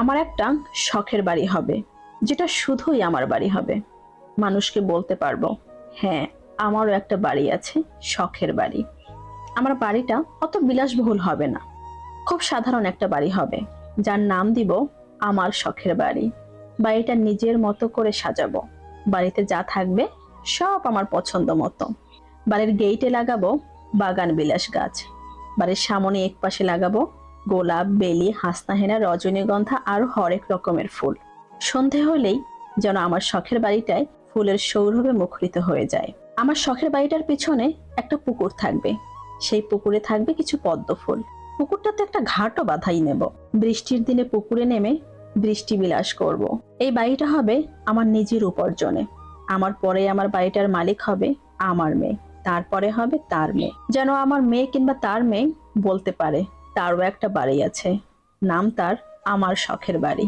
আমার একটা শখের বাড়ি হবে, যেটা শুধুই আমার বাড়ি হবে। মানুষকে বলতে পারবো, হ্যাঁ, আমারও একটা বাড়ি আছে, শখের বাড়ি। আমার বাড়িটা অত বিলাসবহুল হবে না, খুব সাধারণ একটা বাড়ি হবে, যার নাম দিব আমার শখের বাড়ি। বাড়িটা নিজের মতো করে সাজাবো। বাড়িতে যা থাকবে সব আমার পছন্দ মতো। বাড়ির গেইটে লাগাবো বাগান বিলাস গাছ। বাড়ির সামনে এক পাশে লাগাবো গোলাপ, বেলি, হাসনাহেনা, রজনীগন্ধা আর হরেক রকমের ফুল। সন্ধে হলেই যেন আমার শখের বাড়িটায় ফুলের সৌরভে মুখরিত হয়ে যায়। আমার শখের বাড়িটার পিছনে একটা পুকুর থাকবে, সেই পুকুরে থাকবে কিছু পদ্ম ফুল। পুকুরটাতে একটা ঘাটও বাঁধাই নেব। বৃষ্টির দিনে পুকুরে নেমে বৃষ্টি বিলাস করব। এই বাড়িটা হবে আমার নিজের উপার্জনে। আমার পরে আমার বাড়িটার মালিক হবে আমার মেয়ে, তারপরে হবে তার মেয়ে। যেন আমার মেয়ে কিংবা তার মেয়ে বলতে পারে তারও একটা বাড়ি আছে, নাম তার আমার শখের বাড়ি।